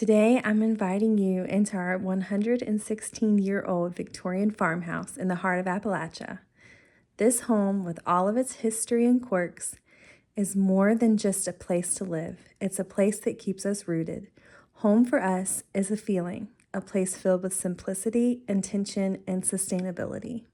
Today, I'm inviting you into our 116-year-old Victorian farmhouse in the heart of Appalachia. This home, with all of its history and quirks, is more than just a place to live. It's a place that keeps us rooted. Home for us is a feeling, a place filled with simplicity, intention, and sustainability.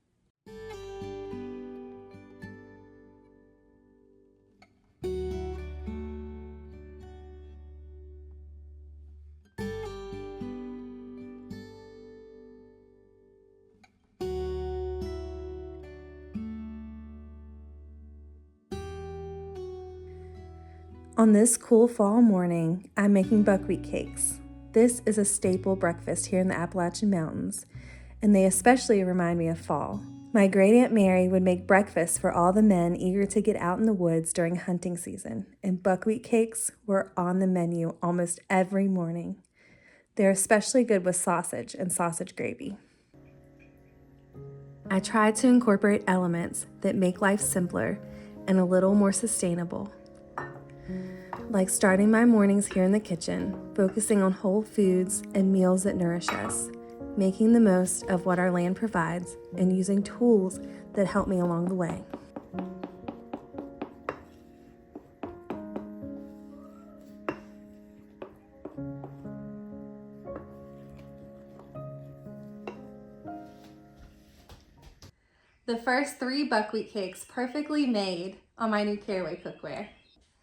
On this cool fall morning, I'm making buckwheat cakes. This is a staple breakfast here in the Appalachian Mountains, and they especially remind me of fall. My great Aunt Mary would make breakfast for all the men eager to get out in the woods during hunting season, and buckwheat cakes were on the menu almost every morning. They're especially good with sausage and sausage gravy. I try to incorporate elements that make life simpler and a little more sustainable. Like starting my mornings here in the kitchen, focusing on whole foods and meals that nourish us, making the most of what our land provides, and using tools that help me along the way. The first 3 buckwheat cakes perfectly made on my new caraway cookware.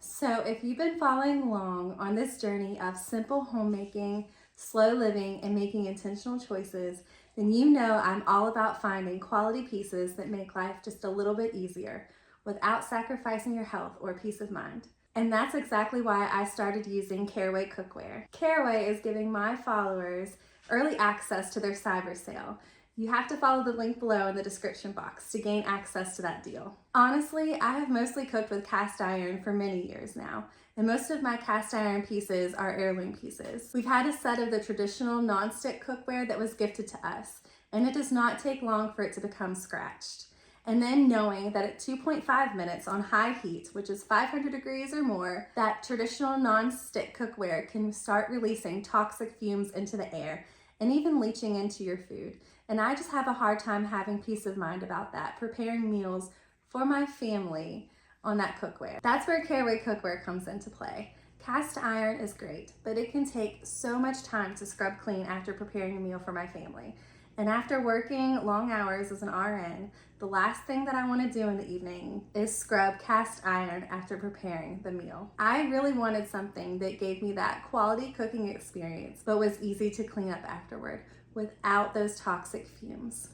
So if you've been following along on this journey of simple homemaking, slow living, and making intentional choices, then you know I'm all about finding quality pieces that make life just a little bit easier without sacrificing your health or peace of mind. And that's exactly why I started using Caraway cookware. Caraway is giving my followers early access to their cyber sale. You have to follow the link below in the description box to gain access to that deal. Honestly, I have mostly cooked with cast iron for many years now, and most of my cast iron pieces are heirloom pieces. We've had a set of the traditional non-stick cookware that was gifted to us, and it does not take long for it to become scratched. And then knowing that at 2.5 minutes on high heat, which is 500 degrees or more, that traditional non-stick cookware can start releasing toxic fumes into the air and even leaching into your food. And I just have a hard time having peace of mind about that, preparing meals for my family on that cookware. That's where Caraway cookware comes into play. Cast iron is great, but it can take so much time to scrub clean after preparing a meal for my family. And after working long hours as an RN, the last thing that I want to do in the evening is scrub cast iron after preparing the meal. I really wanted something that gave me that quality cooking experience, but was easy to clean up afterward without those toxic fumes.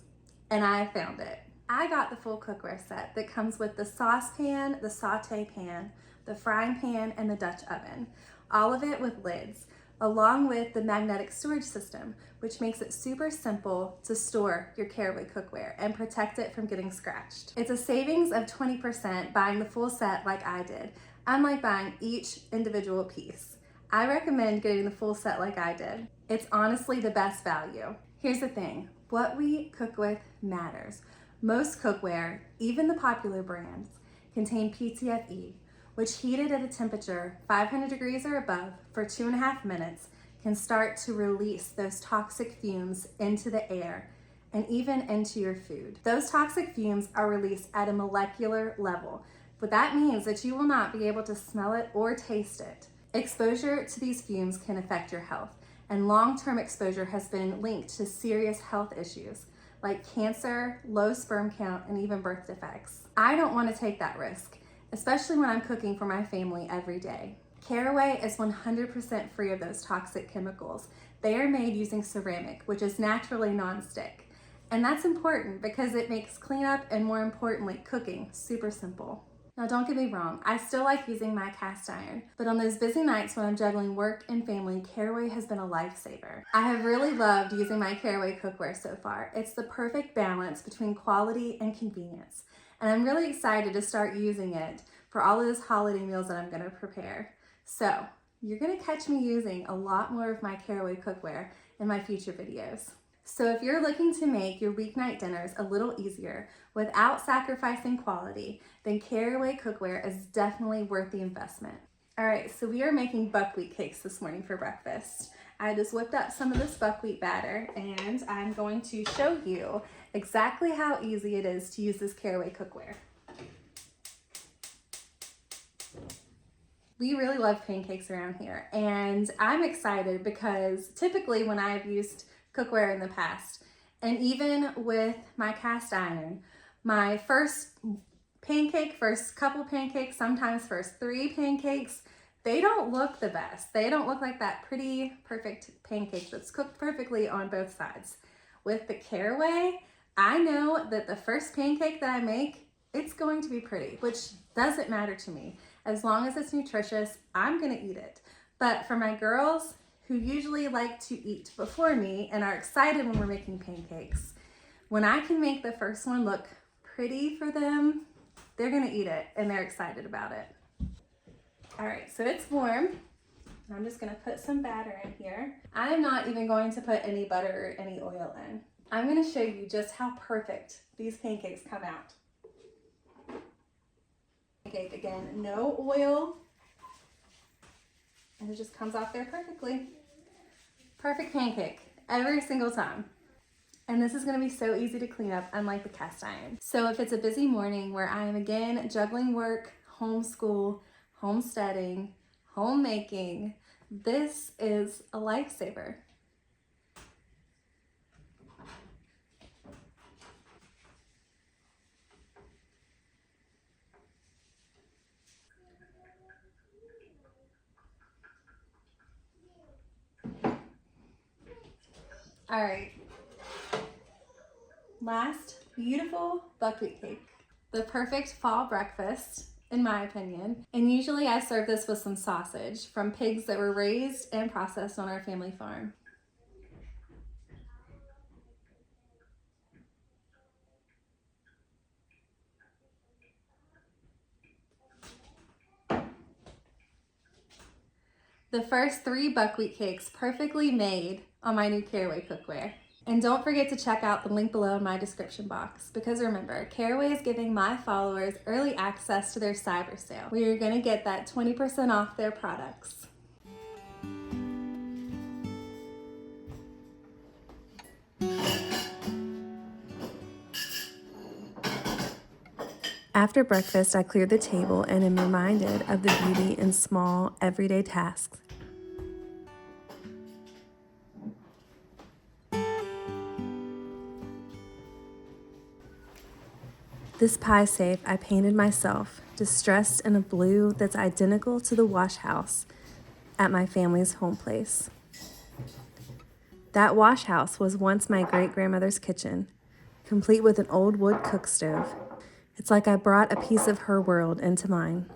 And I found it. I got the full cookware set that comes with the saucepan, the saute pan, the frying pan, and the Dutch oven. All of it with lids, along with the magnetic storage system, which makes it super simple to store your Caraway cookware and protect it from getting scratched. It's a savings of 20% buying the full set like I did, unlike buying each individual piece. I recommend getting the full set like I did. It's honestly the best value. Here's the thing, what we cook with matters. Most cookware, even the popular brands, contain PTFE, which heated at a temperature 500 degrees or above for 2.5 minutes can start to release those toxic fumes into the air and even into your food. Those toxic fumes are released at a molecular level, but that means that you will not be able to smell it or taste it. Exposure to these fumes can affect your health, and long-term exposure has been linked to serious health issues like cancer, low sperm count, and even birth defects. I don't want to take that risk, especially when I'm cooking for my family every day. Caraway is 100% free of those toxic chemicals. They are made using ceramic, which is naturally non-stick. And that's important because it makes cleanup and, more importantly, cooking super simple. Now, don't get me wrong, I still like using my cast iron, but on those busy nights when I'm juggling work and family, Caraway has been a lifesaver. I have really loved using my Caraway cookware so far. It's the perfect balance between quality and convenience, and I'm really excited to start using it for all of those holiday meals that I'm gonna prepare. So, you're gonna catch me using a lot more of my Caraway cookware in my future videos. So if you're looking to make your weeknight dinners a little easier without sacrificing quality, then Caraway cookware is definitely worth the investment. All right, so we are making buckwheat cakes this morning for breakfast. I just whipped up some of this buckwheat batter, and I'm going to show you exactly how easy it is to use this caraway cookware. We really love pancakes around here, and I'm excited because typically when I've used cookware in the past, and even with my cast iron, my first couple pancakes, sometimes first 3 pancakes, they don't look the best. They don't look like that pretty, perfect pancake that's cooked perfectly on both sides. With the caraway, I know that the first pancake that I make, it's going to be pretty, which doesn't matter to me. As long as it's nutritious, I'm gonna eat it. But for my girls who usually like to eat before me and are excited when we're making pancakes, when I can make the first one look pretty for them, they're gonna eat it and they're excited about it. All right, so it's warm. I'm just gonna put some batter in here. I am not even going to put any butter or any oil in. I'm gonna show you just how perfect these pancakes come out. Pancake again, no oil, and it just comes off there perfectly. Perfect pancake every single time. And this is gonna be so easy to clean up, unlike the cast iron. So if it's a busy morning where I am again juggling work, homeschool, homesteading, homemaking, this is a lifesaver. All right, last beautiful buckwheat cake. The perfect fall breakfast, in my opinion. And usually I serve this with some sausage from pigs that were raised and processed on our family farm. The first 3 buckwheat cakes perfectly made on my new caraway cookware. And don't forget to check out the link below in my description box, because remember, Caraway is giving my followers early access to their cyber sale, where you're gonna get that 20% off their products. After breakfast, I cleared the table and am reminded of the beauty in small, everyday tasks. This pie safe I painted myself, distressed in a blue that's identical to the wash house at my family's home place. That wash house was once my great-grandmother's kitchen, complete with an old wood cook stove. It's like I brought a piece of her world into mine.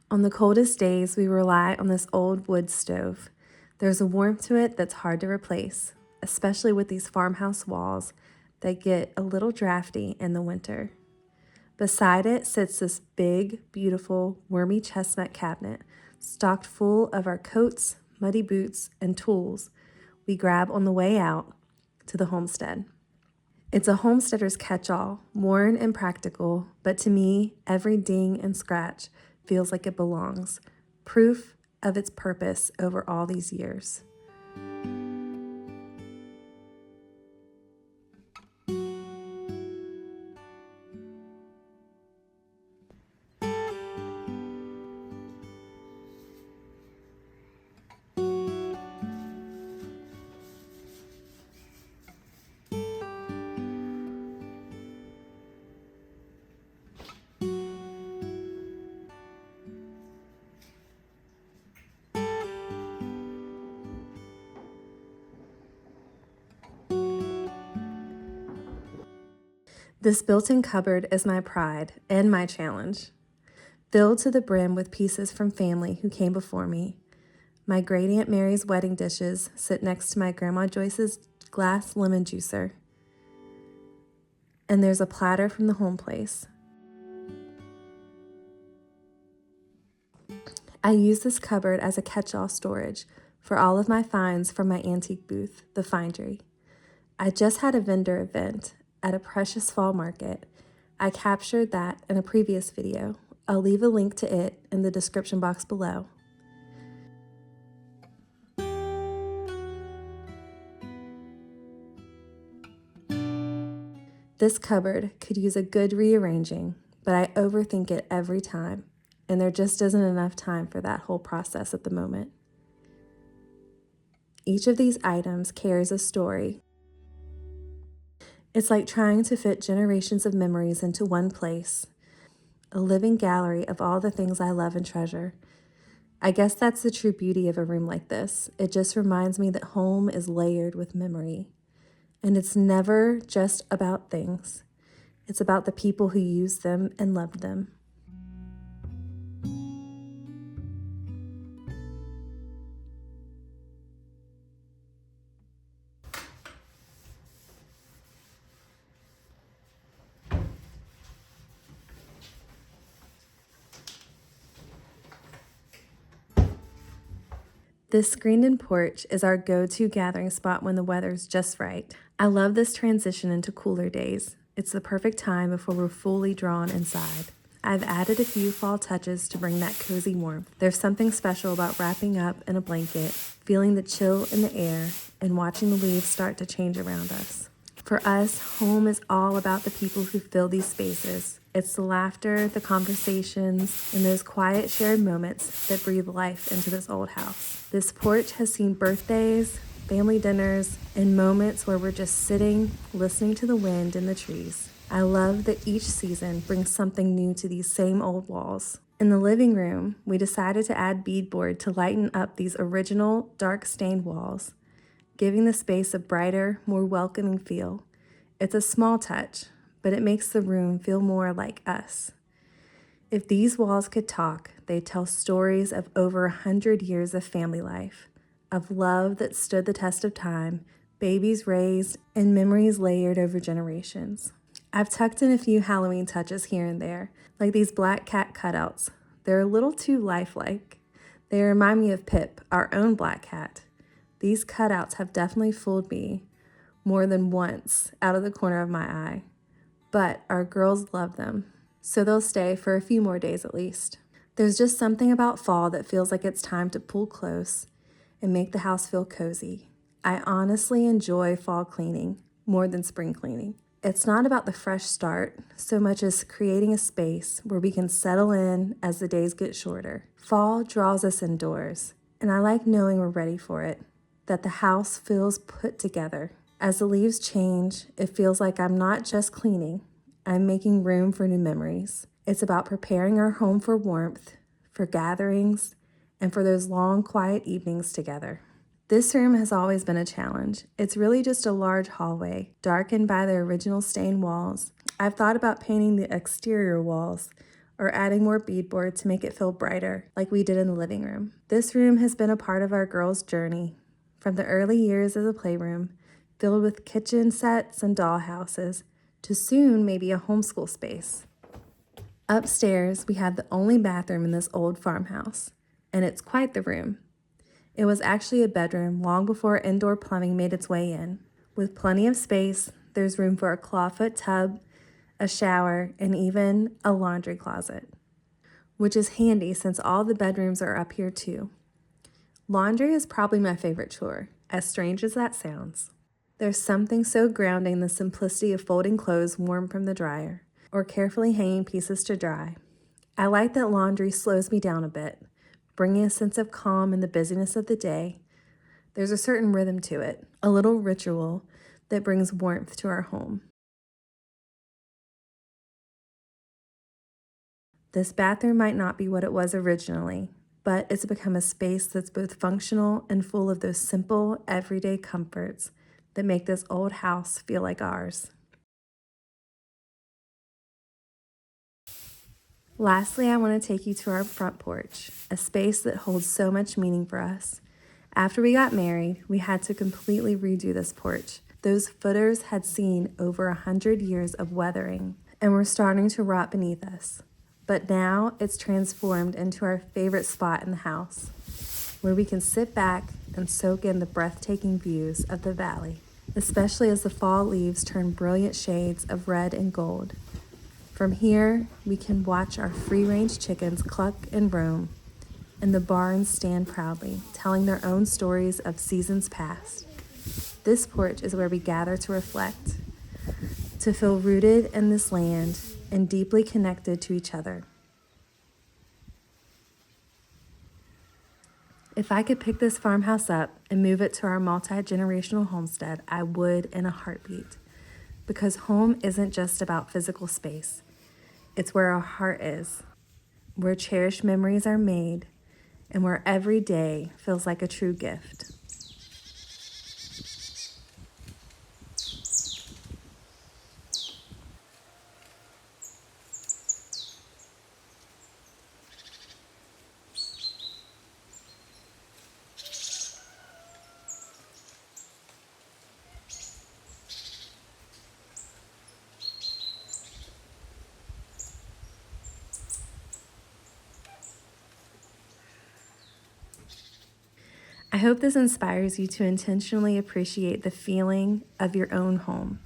On the coldest days, we rely on this old wood stove. There's a warmth to it that's hard to replace, especially with these farmhouse walls that get a little drafty in the winter. Beside it sits this big, beautiful, wormy chestnut cabinet, stocked full of our coats, muddy boots, and tools we grab on the way out to the homestead. It's a homesteader's catch-all, worn and practical, but to me, every ding and scratch feels like it belongs, proof of its purpose over all these years. This built-in cupboard is my pride and my challenge. Filled to the brim with pieces from family who came before me. My great-aunt Mary's wedding dishes sit next to my Grandma Joyce's glass lemon juicer. And there's a platter from the home place. I use this cupboard as a catch-all storage for all of my finds from my antique booth, the Findery. I just had a vendor event at a precious fall market I captured that in a previous video. I'll leave a link to it in the description box below. This cupboard could use a good rearranging, but I overthink it every time, and there just isn't enough time for that whole process at the moment. Each of these items carries a story. It's like trying to fit generations of memories into one place, a living gallery of all the things I love and treasure. I guess that's the true beauty of a room like this. It just reminds me that home is layered with memory. And it's never just about things. It's about the people who used them and loved them. This screened-in porch is our go-to gathering spot when the weather's just right. I love this transition into cooler days. It's the perfect time before we're fully drawn inside. I've added a few fall touches to bring that cozy warmth. There's something special about wrapping up in a blanket, feeling the chill in the air, and watching the leaves start to change around us. For us, home is all about the people who fill these spaces. It's the laughter, the conversations, and those quiet shared moments that breathe life into this old house. This porch has seen birthdays, family dinners, and moments where we're just sitting, listening to the wind and the trees. I love that each season brings something new to these same old walls. In the living room, we decided to add beadboard to lighten up these original dark stained walls, giving the space a brighter, more welcoming feel. It's a small touch, but it makes the room feel more like us. If these walls could talk, they'd tell stories of over 100 years of family life, of love that stood the test of time, babies raised, and memories layered over generations. I've tucked in a few Halloween touches here and there, like these black cat cutouts. They're a little too lifelike. They remind me of Pip, our own black cat. These cutouts have definitely fooled me more than once out of the corner of my eye, but our girls love them, so they'll stay for a few more days at least. There's just something about fall that feels like it's time to pull close and make the house feel cozy. I honestly enjoy fall cleaning more than spring cleaning. It's not about the fresh start so much as creating a space where we can settle in as the days get shorter. Fall draws us indoors, and I like knowing we're ready for it, that the house feels put together. As the leaves change, it feels like I'm not just cleaning, I'm making room for new memories. It's about preparing our home for warmth, for gatherings, and for those long, quiet evenings together. This room has always been a challenge. It's really just a large hallway, darkened by the original stained walls. I've thought about painting the exterior walls or adding more beadboard to make it feel brighter, like we did in the living room. This room has been a part of our girls' journey, from the early years as a playroom, filled with kitchen sets and dollhouses, to soon maybe a homeschool space. Upstairs, we have the only bathroom in this old farmhouse, and it's quite the room. It was actually a bedroom long before indoor plumbing made its way in. With plenty of space, there's room for a clawfoot tub, a shower, and even a laundry closet, which is handy since all the bedrooms are up here too. Laundry is probably my favorite chore, as strange as that sounds. There's something so grounding in the simplicity of folding clothes warm from the dryer, or carefully hanging pieces to dry. I like that laundry slows me down a bit, bringing a sense of calm in the busyness of the day. There's a certain rhythm to it, a little ritual that brings warmth to our home. This bathroom might not be what it was originally, but it's become a space that's both functional and full of those simple, everyday comforts that make this old house feel like ours. Lastly, I want to take you to our front porch, a space that holds so much meaning for us. After we got married, we had to completely redo this porch. Those footers had seen over 100 years of weathering and were starting to rot beneath us. But now it's transformed into our favorite spot in the house, where we can sit back and soak in the breathtaking views of the valley, especially as the fall leaves turn brilliant shades of red and gold. From here, we can watch our free-range chickens cluck and roam, and the barns stand proudly, telling their own stories of seasons past. This porch is where we gather to reflect, to feel rooted in this land and deeply connected to each other. If I could pick this farmhouse up and move it to our multi-generational homestead, I would in a heartbeat. Because home isn't just about physical space. It's where our heart is, where cherished memories are made, and where every day feels like a true gift. I hope this inspires you to intentionally appreciate the feeling of your own home.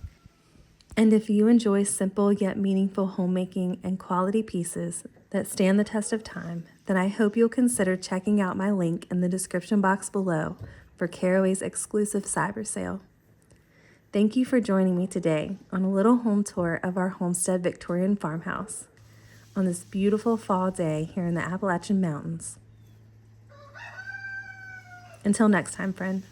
And if you enjoy simple yet meaningful homemaking and quality pieces that stand the test of time, then I hope you'll consider checking out my link in the description box below for Caraway's exclusive cyber sale. Thank you for joining me today on a little home tour of our Homestead Victorian farmhouse on this beautiful fall day here in the Appalachian Mountains. Until next time, friend.